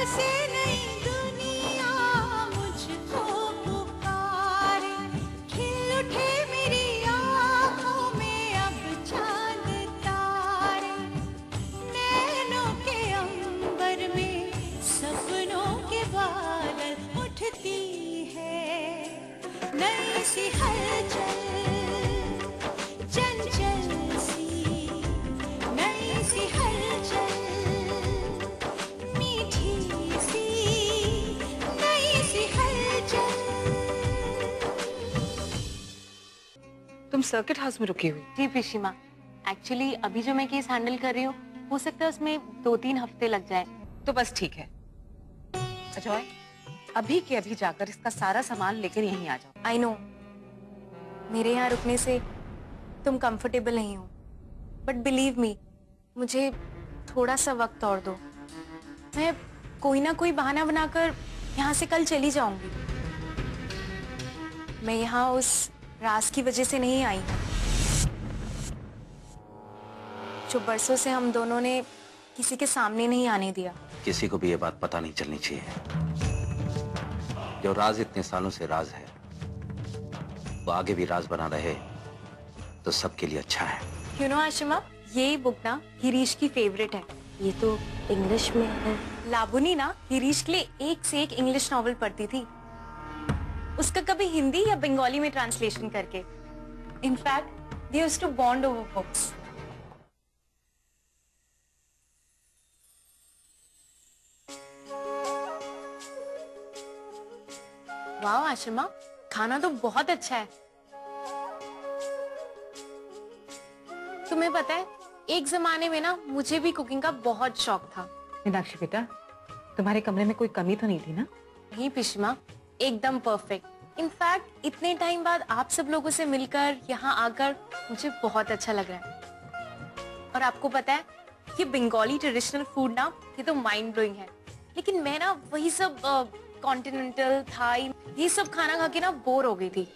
जैसे नई दुनिया मुझको पुकारे, खिल उठे मेरी आँखों में अब चांद तारे, नैनों के अंबर में सपनों के बादल, उठती है नई सी हलचल, चंचल सी नई सी हलचल, मीठी सी नई सी हलचल। तुम सर्किट हाउस में रुकी हुई? जी पिशीमा, एक्चुअली अभी जो मैं केस हैंडल कर रही हूँ, हो सकता है उसमें 2-3 हफ्ते लग जाए। तो बस ठीक है। अजय, अभी के अभी जाकर इसका सारा सामान लेकर यहीं आ जाओ। आई नो, मेरे यहाँ रुकने से तुम कंफर्टेबल नहीं हो, बट बिलीव मी, मुझे थोड़ा सा वक्त और दो। मैं कोई ना कोई बहाना बनाकर यहाँ से कल चली जाऊंगी। मैं यहाँ उस राज की वजह से नहीं आई हूँ जो बरसों से हम दोनों ने किसी के सामने नहीं आने दिया। किसी को भी ये बात पता नहीं चलनी चाहिए। जो राज इतने सालों से राज है, वो आगे भी राज बना रहे तो सबके लिए अच्छा है। यू नो आशिमा, ये बुक ना गिरीश की फेवरेट है। ये तो इंग्लिश में है। लाबुनी ना गिरीश के लिए एक से एक इंग्लिश नॉवेल पढ़ती थी, उसका कभी हिंदी या बंगाली में ट्रांसलेशन करके। In fact they used to bond over books. वाह आशिमा, खाना तो बहुत अच्छा है। तुम्हें पता है, एक जमाने में ना मुझे भी कुकिंग का बहुत शौक था। मीनाक्षी बेटा, तुम्हारे कमरे में कोई कमी तो नहीं थी ना? नहीं पिशीमा, एकदम परफेक्ट। इनफैक्ट इतने टाइम बाद आप सब लोगों से मिलकर यहाँ आकर मुझे बहुत अच्छा लग रहा है। और आपको पता है, ये बंगाली ट्रेडिशनल फूड ना, ये तो माइंड ब्लोइंग है। लेकिन मैं ना वही सब कॉन्टिनेंटल, थाई, ये सब खाना खा के ना बोर हो गई थी।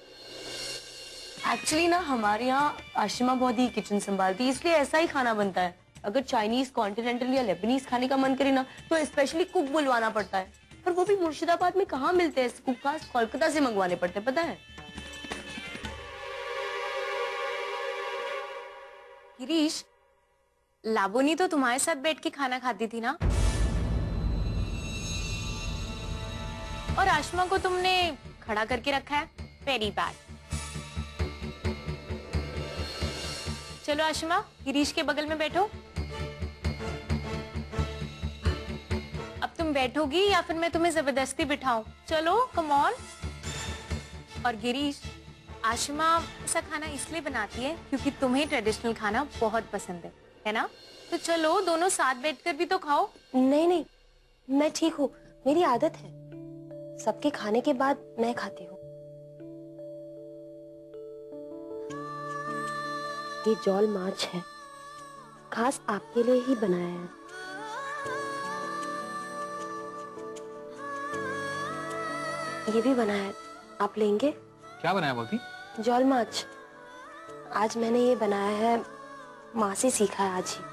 एक्चुअली ना हमारे यहाँ आशिमा बहुत ही किचन संभालती है, इसलिए ऐसा ही खाना बनता है। अगर चाइनीज, कॉन्टिनेंटल या लेबनीज खाने का मन करे ना, तो स्पेशली कुक बुलवाना पड़ता है। और वो भी मुर्शिदाबाद में कहाँ मिलते हैं कुक, खास कोलकाता से मंगवाने पड़ते हैं, पता है? गिरीश, लाबोनी तो तुम्हारे साथ बैठ के खाना खाती थी ना? और आशिमा को तुमने खड़ा करके रखा है। Very bad. चलो आशिमा, गिरीश के बगल में बैठो। अब तुम बैठोगी या फिर मैं तुम्हें जबरदस्ती बिठाऊं? चलो कम ऑन। और गिरीश, आशिमा ऐसा खाना इसलिए बनाती है क्योंकि तुम्हें ट्रेडिशनल खाना बहुत पसंद है ना? तो चलो दोनों साथ बैठकर भी तो खाओ। नहीं नहीं, मैं ठीक हूँ, मेरी आदत है। सबके खाने के बाद मैं खाती हूँ। ये जॉल मार्च है, खास आपके लिए ही बनाया है। ये भी बनाया है, आप लेंगे? क्या बनाया बोलती? जॉल मार्च। आज मैंने ये बनाया है, माँ से सीखा है आज ही।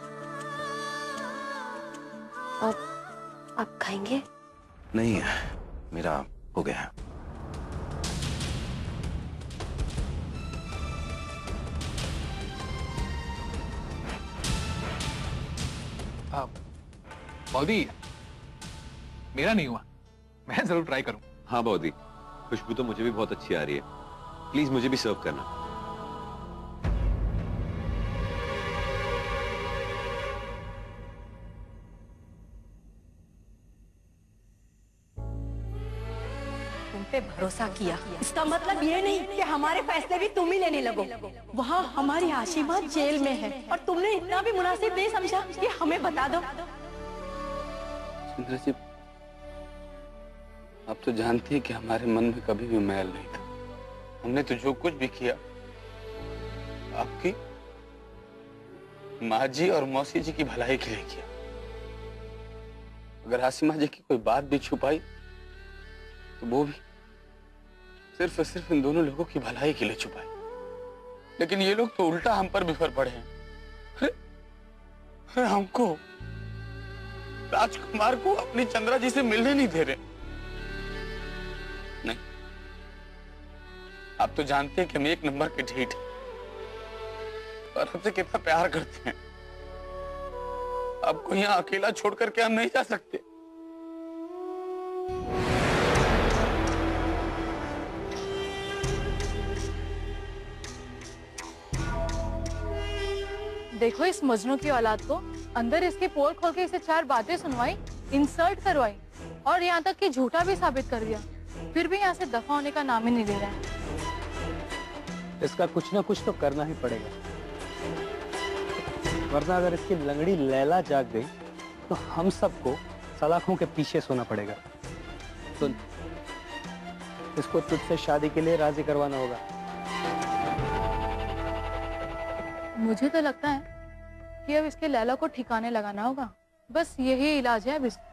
आप खाएंगे? नहीं, मेरा हो गया। बॉडी, मेरा नहीं हुआ, मैं जरूर ट्राई करूं। हाँ बॉडी, खुशबू तो मुझे भी बहुत अच्छी आ रही है। प्लीज मुझे भी सर्व करना। तुम पे भरोसा किया, इसका मतलब ये नहीं कि हमारे फैसले भी तुम ही लेने लगो। वहाँ हमारी आशिमा जेल में है और तुमने इतना भी मुनासिब नहीं समझा कि हमें बता दो। सुंदर जी, आप तो जानती हैं कि हमारे मन में कभी भी मैल नहीं था। हमने तो जो कुछ भी किया आपकी माँ जी और मौसी जी की भलाई के लिए किया। अगर आसिमा जी की कोई बात भी छुपाई तो वो भी सिर्फ और सिर्फ इन दोनों लोगों की भलाई के लिए छुपाई। लेकिन ये लोग तो उल्टा हम पर बिफर पड़े हैं। अरे हमको राजकुमार को अपनी चंद्रा जी से मिलने नहीं दे रहे। नहीं, आप तो जानते हैं कि हम एक नंबर के ढीठ हैं और हमसे कितना प्यार करते हैं। आपको यहाँ अकेला छोड़ करके हम नहीं जा सकते। देखो इस मजनू की औलाद को, अंदर इसके पोल खोल के इसे 4 बातें सुनवाई, इंसल्ट करवाई और यहाँ तक कि झूठा भी साबित कर दिया, फिर भी यहाँ से दफा होने का नाम ही नहीं ले रहा है। इसका कुछ ना कुछ तो करना ही पड़ेगा, वरना अगर इसकी लंगड़ी लैला जाग गई तो हम सबको सलाखों के पीछे सोना पड़ेगा। सुन, इसको तुझसे शादी के लिए राजी करवाना होगा। मुझे तो लगता है कि अब इसके लैला को ठिकाने लगाना होगा, बस यही इलाज है अब इसका।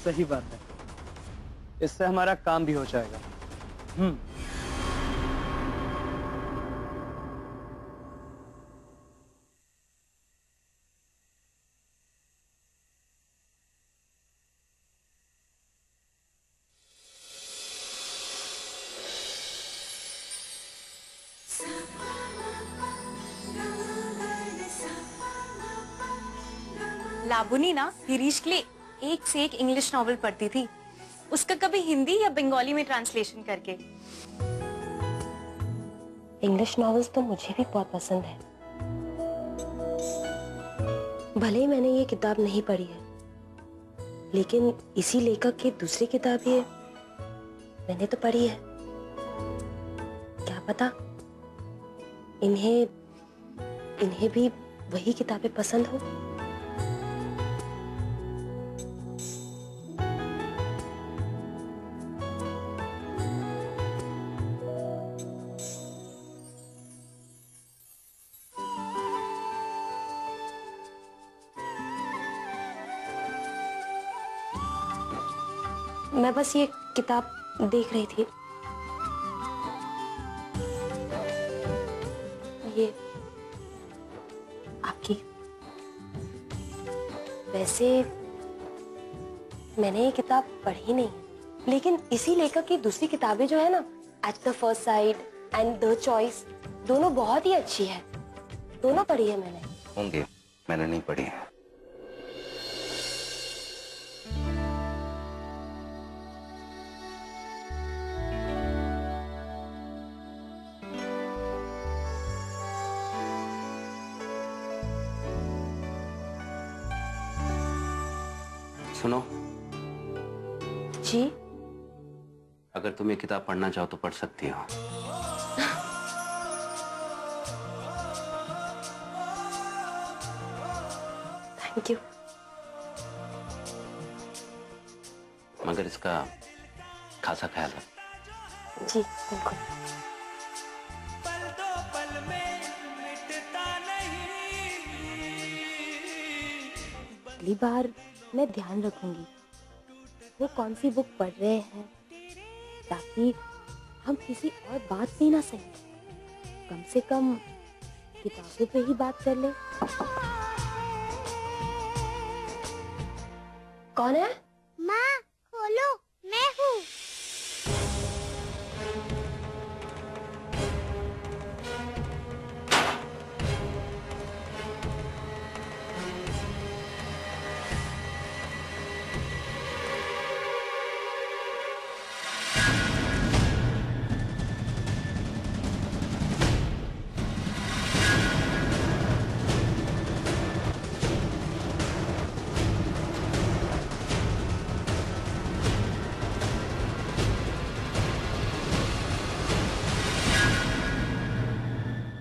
सही बात है, इससे हमारा काम भी हो जाएगा। लाबुनी ना गिरीश के लिए एक से एक इंग्लिश नॉवेल पढ़ती थी, उसका कभी हिंदी या बंगाली में ट्रांसलेशन करके। इंग्लिश नॉवेल्स तो मुझे भी बहुत पसंद है। भले ही मैंने ये किताब नहीं पढ़ी है, लेकिन इसी लेखक की दूसरी किताब ये मैंने तो पढ़ी है। क्या पता इन्हें भी वही किताबें पसंद हो। मैं बस ये किताब देख रही थी। ये आपकी। वैसे मैंने ये किताब पढ़ी नहीं, लेकिन इसी लेखक की दूसरी किताबें जो है ना, at the first sight and the choice, दोनों बहुत ही अच्छी है। दोनों पढ़ी है मैंने। होंगे, मैंने नहीं पढ़ी है। सुनो जी, अगर तुम ये किताब पढ़ना चाहो तो पढ़ सकती हो। Thank you. मगर इसका खासा ख्याल रखो। जी बिल्कुल। अगली बार मैं ध्यान रखूंगी वो कौन सी बुक पढ़ रहे हैं, ताकि हम किसी और बात पे ना सही, कम से कम किताबों पे ही बात कर ले। कौन है? माँ खोलो, मैं हूँ।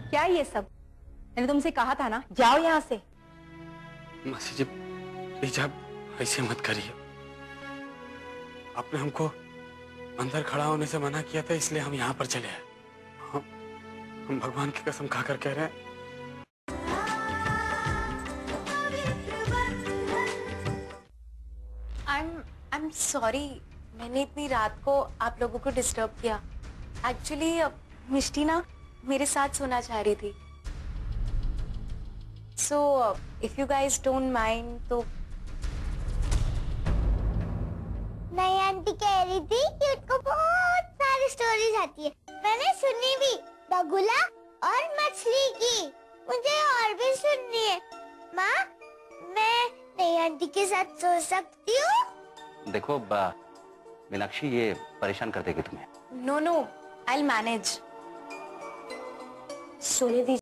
क्या ये सब? मैंने तुमसे कहा था ना, जाओ यहाँ से। मासी जी प्लीज आप ऐसे मत करिए। आपने हमको अंदर खड़ा होने से मना किया था, इसलिए हम यहाँ पर चले आए। हम भगवान की कसम खाकर कह रहे हैं। I'm sorry, मैंने इतनी रात को आप लोगों को डिस्टर्ब किया। एक्चुअली मिष्टी ना मेरे साथ सोना चाह रही थी। So if you guys don't mind तो। नहीं, आंटी कह रही थी कि उसको बहुत सारी स्टोरीज आती है। मैंने सुनी भी, बगुला और मछली की। मुझे और भी सुननी है। माँ, मैं नहीं आंटी के साथ सो सकती हूँ? देखो मीनाक्षी, ये परेशान कर देगी तुम्हें। No no, I will manage. सोने दीजिए।